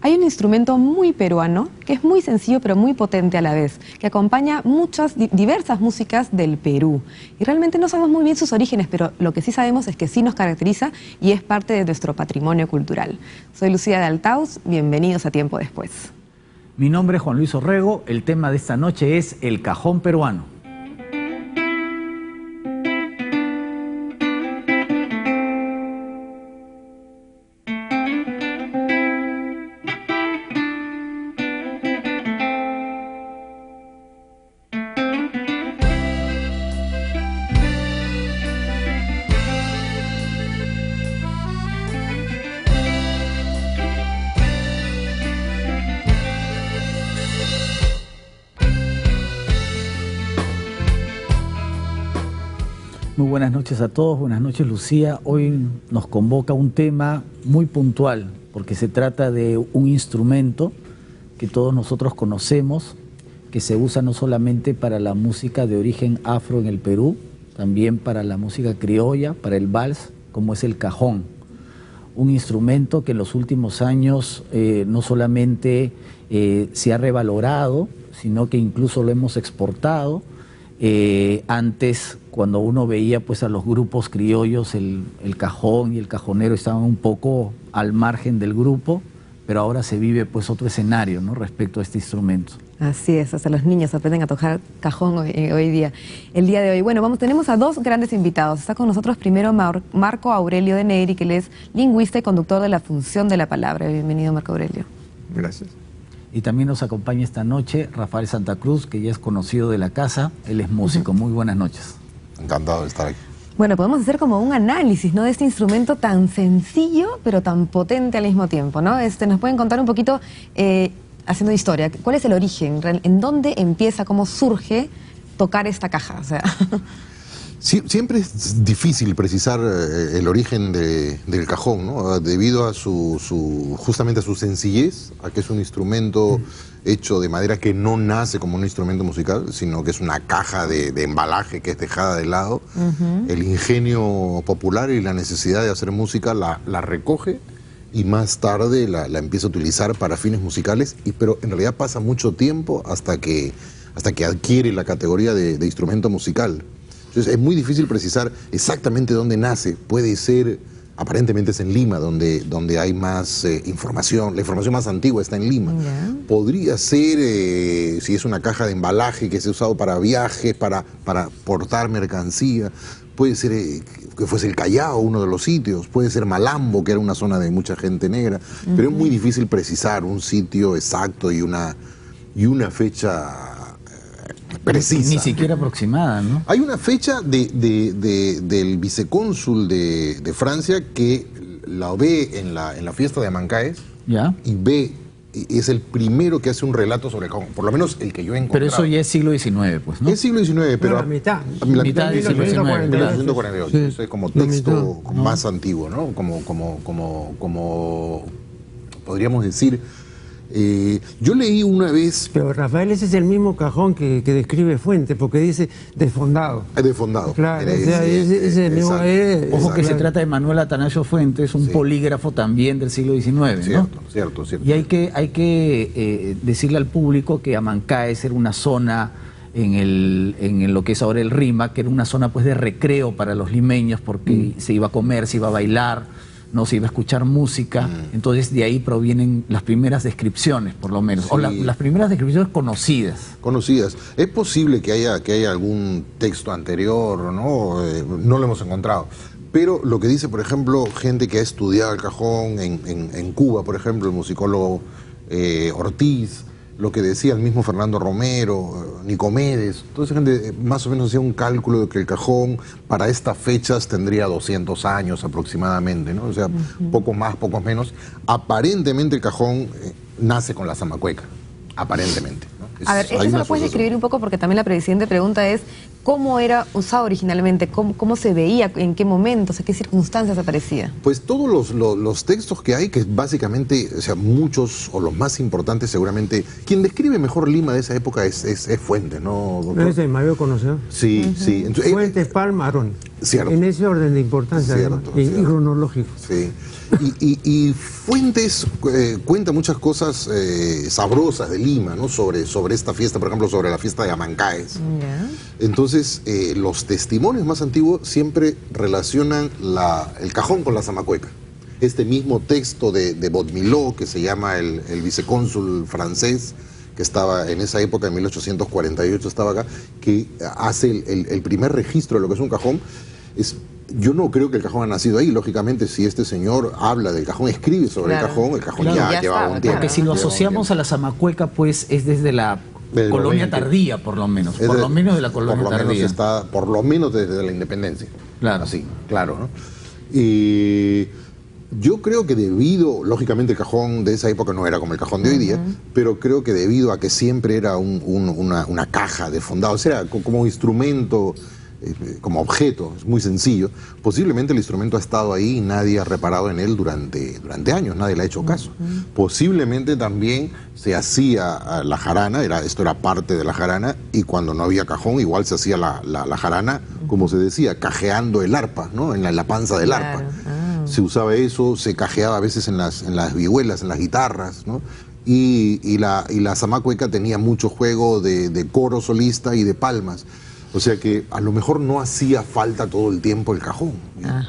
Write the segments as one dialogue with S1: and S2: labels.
S1: Hay un instrumento muy peruano que es muy sencillo pero muy potente a la vez, que acompaña diversas músicas del Perú. Y realmente no sabemos muy bien sus orígenes, pero lo que sí sabemos es que sí nos caracteriza y es parte de nuestro patrimonio cultural. Soy Lucía de Altaus, bienvenidos a Tiempo Después.
S2: Mi nombre es Juan Luis Orrego, el tema de esta noche es el cajón peruano. Muy buenas noches a todos, buenas noches Lucía. Hoy nos convoca un tema muy puntual, porque se trata de un instrumento que todos nosotros conocemos, que se usa no solamente para la música de origen afro en el Perú, también para la música criolla, para el vals, como es el cajón. Un instrumento que en los últimos años no solamente se ha revalorado, sino que incluso lo hemos exportado. Antes, cuando uno veía pues a los grupos criollos, el cajón y el cajonero estaban un poco al margen del grupo, pero ahora se vive pues otro escenario, ¿no?, respecto a este instrumento.
S1: Así es, hasta los niños aprenden a tocar cajón hoy día, el día de hoy. Bueno, tenemos a dos grandes invitados. Está con nosotros primero Marco Aurelio de Negri, que él es lingüista y conductor de la función de la palabra. Bienvenido, Marco Aurelio.
S3: Gracias.
S2: Y también nos acompaña esta noche Rafael Santa Cruz, que ya es conocido de la casa, él es músico. Muy buenas noches.
S3: Encantado de estar aquí.
S1: Bueno, podemos hacer como un análisis, ¿no?, de este instrumento tan sencillo, pero tan potente al mismo tiempo, ¿no? Nos pueden contar un poquito, haciendo historia, ¿cuál es el origen? ¿En dónde empieza, cómo surge tocar esta caja? O sea...
S3: Siempre es difícil precisar el origen del cajón, ¿no? Debido a justamente a su sencillez, a que es un instrumento hecho de madera que no nace como un instrumento musical, sino que es una caja de embalaje que es dejada de lado. El ingenio popular y la necesidad de hacer música la recoge y más tarde la empieza a utilizar para fines musicales, pero en realidad pasa mucho tiempo hasta que adquiere la categoría de instrumento musical. Entonces es muy difícil precisar exactamente dónde nace. Puede ser, aparentemente es en Lima, donde hay más información. La información más antigua está en Lima. Podría ser, si es una caja de embalaje que se ha usado para viajes, para portar mercancía. Puede ser que fuese el Callao, uno de los sitios. Puede ser Malambo, que era una zona de mucha gente negra. Pero es muy difícil precisar un sitio exacto y una fecha precisa.
S2: Ni siquiera aproximada, ¿no? Hay
S3: una fecha del vicecónsul de Francia que la ve en la fiesta de Amancaes.
S2: ¿Ya?
S3: Y es el primero que hace un relato sobre el cajón, por lo menos el que yo he encontrado.
S2: Pero eso ya es siglo XIX, pues, ¿no?
S3: Es siglo XIX, pero...
S4: la mitad.
S3: Mitad
S2: del siglo XIX.
S3: 1948.
S4: Sí.
S3: Eso es como texto más antiguo, ¿no? Como podríamos decir... yo leí una vez...
S4: Pero Rafael, ese es el mismo cajón que describe Fuentes, porque dice desfondado.
S3: Desfondado.
S4: Claro, ese es el mismo...
S2: Ojo que se trata de Manuel Atanasio Fuentes, un polígrafo también del siglo XIX, ¿no?
S3: Cierto.
S2: Y hay que decirle al público que Amancaes era una zona en lo que es ahora el Rímac, que era una zona pues de recreo para los limeños, porque se iba a comer, se iba a bailar, no se iba a escuchar música. Entonces de ahí provienen las primeras descripciones, por lo menos, o las primeras descripciones conocidas.
S3: Es posible que haya algún texto anterior, ¿no? No lo hemos encontrado. Pero lo que dice, por ejemplo, gente que ha estudiado el cajón en Cuba, por ejemplo, el musicólogo Ortiz, lo que decía el mismo Fernando Romero, Nicomedes, toda esa gente más o menos hacía un cálculo de que el cajón para estas fechas tendría 200 años aproximadamente, ¿no? O sea, poco más, pocos menos. Aparentemente el cajón nace con la zamacueca, aparentemente, ¿no?
S1: A ver, eso lo puedes describir un poco, porque también la siguiente pregunta es, cómo era usado originalmente, cómo se veía, en qué momentos, en qué circunstancias aparecía.
S3: Pues todos los textos que hay, que básicamente, o sea, muchos o los más importantes seguramente, quien describe mejor Lima de esa época es Fuentes, ¿no, doctor?
S4: Es el mayor conocedor.
S3: Sí, sí. Entonces,
S4: Fuentes, Palma, Arón.
S3: Cierto.
S4: En ese orden de importancia,
S3: Cierto,
S4: y
S3: cierto.
S4: cronológico.
S3: Sí. Y Fuentes cuenta muchas cosas sabrosas de Lima, ¿no? Sobre esta fiesta, por ejemplo, sobre la fiesta de Amancaes.
S1: Ya.
S3: Entonces, los testimonios más antiguos siempre relacionan el cajón con la zamacueca. Este mismo texto de Bodmiló, que se llama el vicecónsul francés, que estaba en esa época, en 1848, estaba acá, que hace el primer registro de lo que es un cajón. Yo no creo que el cajón ha nacido ahí. Lógicamente, si este señor habla del cajón, escribe sobre el cajón ya llevaba un tiempo.
S2: Porque si lo asociamos a la zamacueca, pues es desde la colonia tardía, por lo menos. Por lo menos de la colonia tardía.
S3: Por lo menos desde la independencia.
S2: Claro.
S3: Así, claro, ¿no? Y yo creo que debido, lógicamente el cajón de esa época no era como el cajón de hoy día, pero creo que debido a que siempre era una caja de fondados, era como instrumento, como objeto, es muy sencillo, posiblemente el instrumento ha estado ahí y nadie ha reparado en él durante años, nadie le ha hecho caso. Posiblemente también se hacía la jarana, esto era parte de la jarana, y cuando no había cajón igual se hacía la jarana, como se decía, cajeando el arpa, ¿no? En la panza del arpa. Se usaba eso, se cajeaba a veces en las vihuelas, en las guitarras, ¿no? Y la zamacueca tenía mucho juego de coro solista y de palmas. O sea que a lo mejor no hacía falta todo el tiempo el cajón,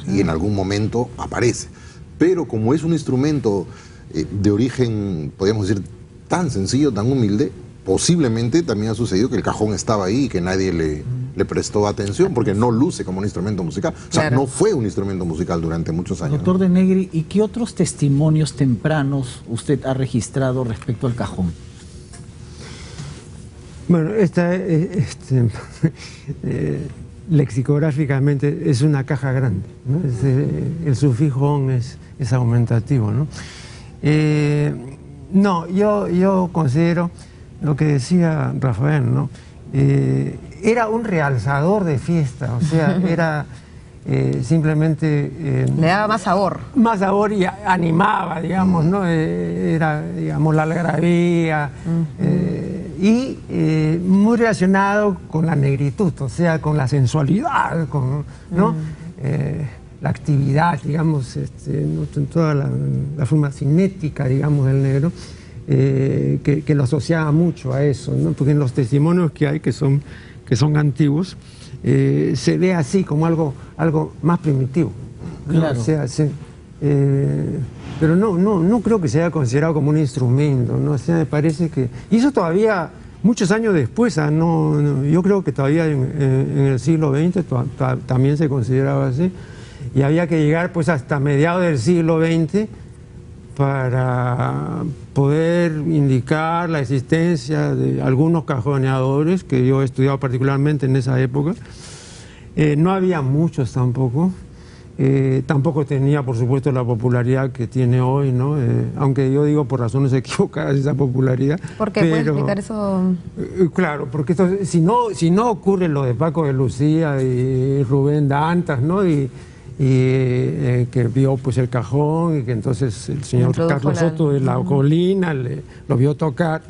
S3: y en algún momento aparece. Pero como es un instrumento de origen, podríamos decir, tan sencillo, tan humilde, posiblemente también ha sucedido que el cajón estaba ahí y que nadie le prestó atención, porque no luce como un instrumento musical. O sea, no fue un instrumento musical durante muchos años.
S2: Doctor de Negri, ¿y qué otros testimonios tempranos usted ha registrado respecto al cajón?
S4: Bueno, lexicográficamente es una caja grande, ¿no? El sufijo es aumentativo, ¿no? No, yo considero lo que decía Rafael, ¿no? Era un realzador de fiesta, o sea, era simplemente...
S1: Le daba más sabor.
S4: Más sabor y animaba, digamos, ¿no? Era, digamos, la algarabía, y muy relacionado con la negritud, o sea, con la sensualidad, ¿no? La actividad, digamos, en toda la forma cinética, digamos, del negro, que lo asociaba mucho a eso, ¿no? Porque en los testimonios que hay, que son antiguos, se ve así como algo más primitivo, ¿no?
S2: Claro.
S4: O sea, pero no creo que sea considerado como un instrumento, ¿no? O sea, me parece que... Y eso todavía, muchos años después, yo creo que todavía en el siglo XX también se consideraba así, y había que llegar pues hasta mediados del siglo XX para poder indicar la existencia de algunos cajoneadores, que yo he estudiado particularmente en esa época. No había muchos tampoco. Tampoco tenía, por supuesto, la popularidad que tiene hoy, ¿no? Aunque yo digo por razones equivocadas esa popularidad.
S1: ¿Por qué? ¿Puedes explicar eso?
S4: Claro, porque si no ocurre lo de Paco de Lucía y Rubén Dantas, ¿no? Y que vio pues el cajón y que entonces el señor Carlos Soto de la Colina lo vio tocar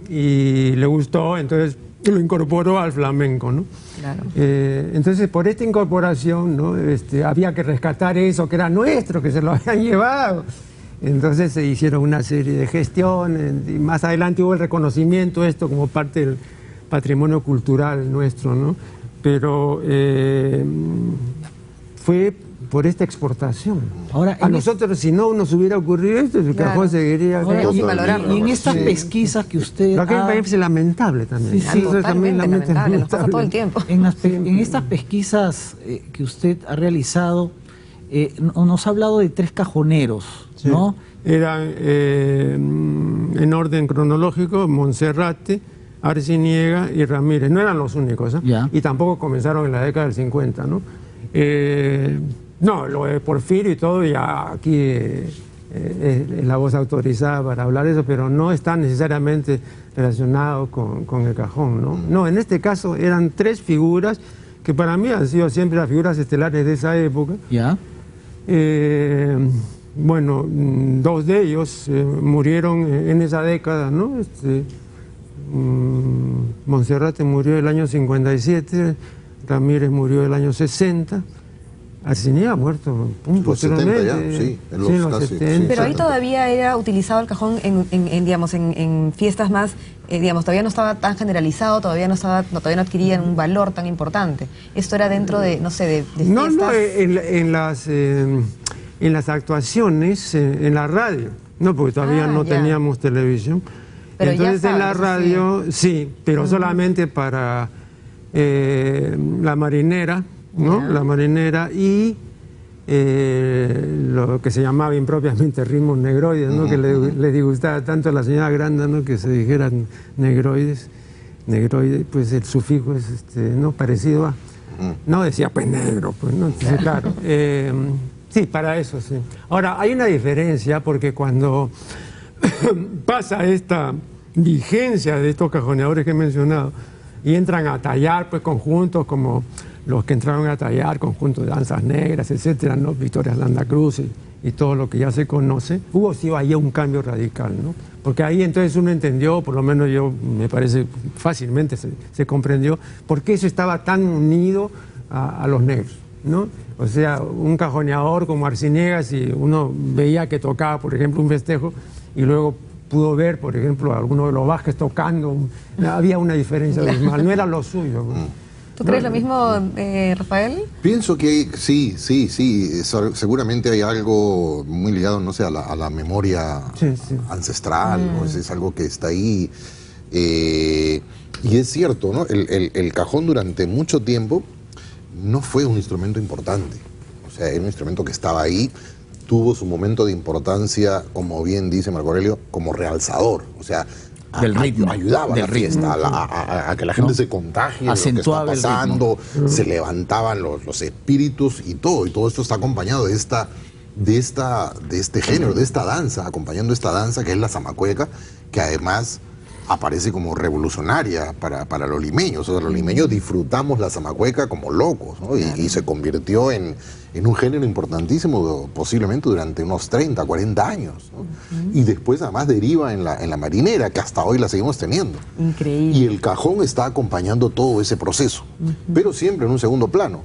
S4: y le gustó, entonces lo incorporó al flamenco, ¿no?
S1: Claro.
S4: Entonces, por esta incorporación, ¿no? Había que rescatar eso que era nuestro, que se lo habían llevado. Entonces se hicieron una serie de gestiones y más adelante hubo el reconocimiento esto como parte del patrimonio cultural nuestro, ¿no? Pero fue por esta exportación.
S2: Ahora,
S4: a nosotros, si no nos hubiera ocurrido esto, el cajón seguiría...
S1: Sin valorarlo.
S2: Y en estas pesquisas que usted
S4: Lo que me parece lamentable también.
S1: Sí, totalmente lamentable, nos pasa todo el tiempo.
S2: En estas pesquisas que usted ha realizado, nos ha hablado de 3 cajoneros, ¿no?
S4: Eran, en orden cronológico, Monserrate, Arciniega y Ramírez. No eran los únicos, ¿eh? Y tampoco comenzaron en la década del 50, ¿no? No, lo de Porfirio y todo, ya aquí es la voz autorizada para hablar eso, pero no está necesariamente relacionado con el cajón, ¿no? No, en este caso eran 3 figuras que para mí han sido siempre las figuras estelares de esa época.
S2: ¿Ya?
S4: Bueno, 2 de ellos murieron en esa década, ¿no? Monserrate murió el año 57, Ramírez murió el año 60, Arciniegas ha muerto
S3: Los 70 ya, sí,
S4: en los 70.
S1: Pero ahí todavía era utilizado el cajón digamos, en fiestas más, digamos, todavía no estaba tan generalizado, todavía no adquiría un valor tan importante. Esto era dentro de, no sé, de fiestas.
S4: No, en las actuaciones, en la radio, no, porque todavía no teníamos televisión.
S1: Pero
S4: entonces
S1: ya
S4: en la
S1: sabes,
S4: radio, sí, pero solamente para la marinera, ¿no? La marinera y lo que se llamaba impropiamente ritmos negroides, ¿no? Que le disgustaba tanto a la señora Granda, ¿no? Que se dijeran negroides, pues el sufijo es ¿no? parecido a, no decía pues negro, pues no, entonces, claro, sí, para eso sí. Ahora, hay una diferencia porque cuando pasa esta vigencia de estos cajoneadores que he mencionado y entran a tallar pues conjuntos como los que entraron a tallar, conjuntos de danzas negras, etcétera, ¿no? Victoria Landa Cruz y todo lo que ya se conoce, hubo sí ahí un cambio radical, ¿no? Porque ahí entonces uno entendió, por lo menos yo me parece fácilmente se comprendió, por qué eso estaba tan unido a los negros, ¿no? O sea, un cajoneador como Arciniegas, y uno veía que tocaba, por ejemplo, un festejo, y luego pudo ver, por ejemplo, a alguno de los Vázquez tocando, había una diferencia abismal, no era lo suyo.
S1: ¿Tú crees lo mismo, Rafael?
S3: Pienso que sí, seguramente hay algo muy ligado, no sé, a la memoria ancestral, ¿no? Es algo que está ahí. Y es cierto, ¿no? El cajón durante mucho tiempo no fue un instrumento importante. O sea, era un instrumento que estaba ahí, tuvo su momento de importancia, como bien dice Marco Aurelio, como realzador. O sea,
S2: del ritmo,
S3: ayudaba a la fiesta, a que la gente se contagie de lo que está pasando, se levantaban los espíritus y todo esto está acompañado de este género, de esta danza, acompañando esta danza que es la zamacueca, que además aparece como revolucionaria para los limeños. O sea, los limeños disfrutamos la zamacueca como locos, ¿no? Y se convirtió en un género importantísimo, posiblemente durante unos 30, 40 años, ¿no? Y después además deriva en la marinera, que hasta hoy la seguimos teniendo.
S1: Increíble.
S3: Y el cajón está acompañando todo ese proceso, pero siempre en un segundo plano.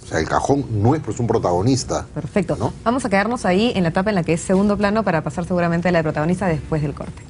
S3: O sea, el cajón no es pues un protagonista.
S1: Perfecto.
S3: ¿No?
S1: Vamos a quedarnos ahí en la etapa en la que es segundo plano para pasar seguramente a la protagonista después del corte.